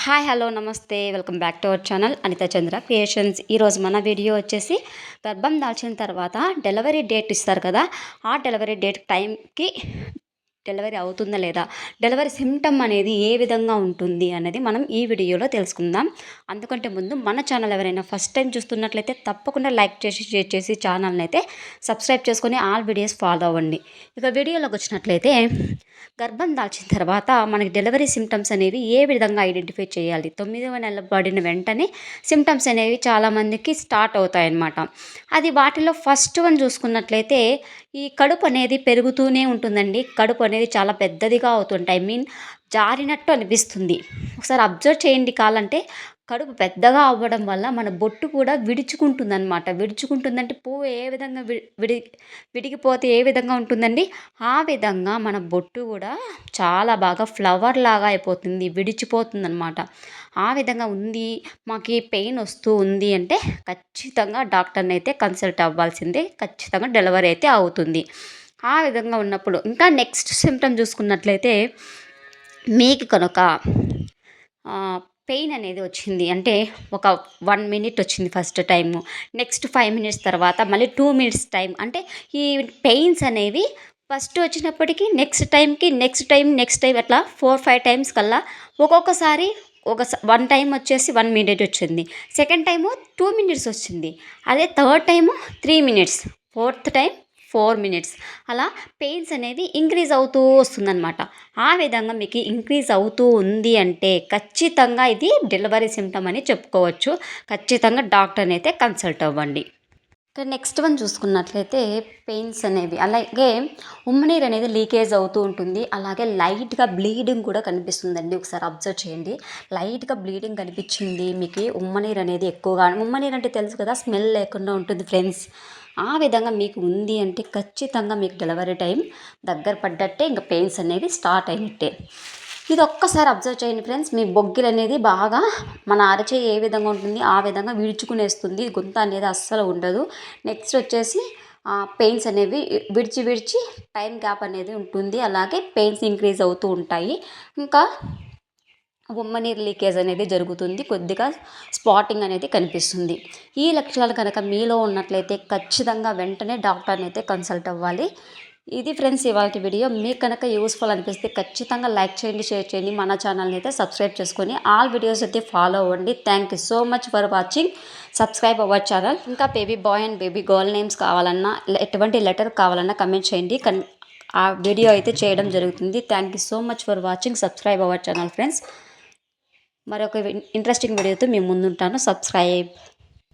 Hi hello నమస్తే welcome back to our channel Anitha Chandra Creations. ఈరోజు మన వీడియో వచ్చేసి గర్భం దాల్చిన తర్వాత డెలివరీ డేట్ ఇస్తారు కదా, ఆ డెలివరీ డేట్ టైంకి డెలివరీ అవుతుందా లేదా, డెలివరీ సిమ్టమ్ అనేది ఏ విధంగా ఉంటుంది అనేది మనం ఈ వీడియోలో తెలుసుకుందాం. అందుకంటే ముందు మన ఛానల్ ఎవరైనా ఫస్ట్ టైం చూస్తున్నట్లయితే తప్పకుండా లైక్ చేసి షేర్ చేసి ఛానల్ని అయితే సబ్స్క్రైబ్ చేసుకొని ఆల్ వీడియోస్ ఫాలో అవ్వండి. ఇక వీడియోలోకి వచ్చినట్లయితే గర్భం దాల్చిన తర్వాత మనకి డెలివరీ సిమ్టమ్స్ అనేవి ఏ విధంగా ఐడెంటిఫై చేయాలి. 9వ నెల పడిన వెంటనే సిమ్టమ్స్ అనేవి చాలామందికి స్టార్ట్ అవుతాయన్నమాట. అది వాటిలో ఫస్ట్ వన్ చూసుకున్నట్లయితే ఈ కడుపు అనేది పెరుగుతూనే ఉంటుందండి. కడుపు అనేది చాలా పెద్దదిగా అవుతుంటాయి, జారినట్టు అనిపిస్తుంది. ఒకసారి అబ్జర్వ్ చేయండి. కాలంటే కడుపు పెద్దగా అవ్వడం వల్ల మన బొట్టు కూడా విడుచుకుంటుందన్నమాట. విడుచుకుంటుందంటే పువ్వు ఏ విధంగా విడిగిపోతే ఏ విధంగా ఉంటుందండి, ఆ విధంగా మన బొట్టు కూడా చాలా బాగా ఫ్లవర్ లాగా అయిపోతుంది, విడిచిపోతుందన్నమాట. ఆ విధంగా ఉంది, మాకు ఈ పెయిన్ వస్తూ ఉంది అంటే ఖచ్చితంగా డాక్టర్ని అయితే కన్సల్ట్ అవ్వాల్సిందే. ఖచ్చితంగా డెలివరీ అయితే అవుతుంది. ఆ విధంగా ఉన్నప్పుడు ఇంకా నెక్స్ట్ సిమ్టమ్ చూసుకున్నట్లయితే మీకు కనుక పెయిన్ అనేది వచ్చింది అంటే ఒక 1 మినిట్ వచ్చింది ఫస్ట్ టైము, నెక్స్ట్ 5 మినిట్స్ తర్వాత మళ్ళీ 2 మినిట్స్ టైం, అంటే ఈ పెయిన్స్ అనేవి ఫస్ట్ వచ్చినప్పటికీ నెక్స్ట్ టైం అట్లా 4-5 టైమ్స్ కల్లా ఒక్కొక్కసారి వన్ టైం వచ్చేసి 1 మినిట్ వచ్చింది, సెకండ్ టైము 2 మినిట్స్ వచ్చింది, అదే third time 3 minutes, fourth time 4 minutes, అలా పెయిన్స్ అనేది ఇంక్రీజ్ అవుతూ వస్తుందన్నమాట. ఆ విధంగా మీకు ఇంక్రీజ్ అవుతూ ఉంది అంటే ఖచ్చితంగా ఇది డెలివరీ సిమ్టమ్ అని చెప్పుకోవచ్చు. ఖచ్చితంగా డాక్టర్ని అయితే కన్సల్ట్ అవ్వండి. నెక్స్ట్ వన్ చూసుకున్నట్లయితే పెయిన్స్ అనేవి, అలాగే ఉమ్మనీరు అనేది లీకేజ్ అవుతూ ఉంటుంది. అలాగే లైట్గా బ్లీడింగ్ కూడా కనిపిస్తుందండి. ఒకసారి అబ్జర్వ్ చేయండి. లైట్గా బ్లీడింగ్ కనిపించింది మీకు, ఉమ్మనీరు అనేది ఎక్కువగా, ఉమ్మనీరు అంటే తెలుసు కదా, స్మెల్ లేకుండా ఉంటుంది ఫ్రెండ్స్. ఆ విధంగా మీకు ఉంది అంటే ఖచ్చితంగా మీకు డెలివరీ టైం దగ్గర పడ్డట్టే, ఇంకా పెయిన్స్ అనేవి స్టార్ట్ అయినట్టే. ఇది ఒక్కసారి అబ్జర్వ్ చేయండి ఫ్రెండ్స్. మీ బొగ్గిలు అనేది బాగా మన అరచేయి ఏ విధంగా ఉంటుంది ఆ విధంగా విడుచుకునేస్తుంది, గొంతు అనేది అస్సలు ఉండదు. నెక్స్ట్ వచ్చేసి పెయిన్స్ అనేవి విడిచి టైం గ్యాప్ అనేది ఉంటుంది. అలాగే పెయిన్స్ ఇంక్రీజ్ అవుతూ ఉంటాయి. ఇంకా ఉమ్మనీరు లీకేజ్ అనేది జరుగుతుంది, కొద్దిగా స్పాటింగ్ అనేది కనిపిస్తుంది. ఈ లక్షణాలు కనుక మీలో ఉన్నట్లయితే ఖచ్చితంగా వెంటనే డాక్టర్ని అయితే కన్సల్ట్ అవ్వాలి. ఇది ఫ్రెండ్స్ ఇవాళ వీడియో. మీకు కనుక యూస్ఫుల్ అనిపిస్తే ఖచ్చితంగా లైక్ చేయండి, షేర్ చేయండి, మన ఛానల్ని అయితే సబ్స్క్రైబ్ చేసుకొని ఆల్ వీడియోస్ అయితే ఫాలో అవ్వండి. Thank you so much for watching. Subscribe our channel. ఇంకా baby boy and baby girl names కావాలన్నా, ఎటువంటి లెటర్ కావాలన్నా కమెంట్ చేయండి. ఆ వీడియో అయితే చేయడం జరుగుతుంది. Thank you so much for watching. Subscribe our channel friends. మరొక ఇంట్రెస్టింగ్ వీడియోతో మీ ముందుంటాను. సబ్స్క్రైబ్.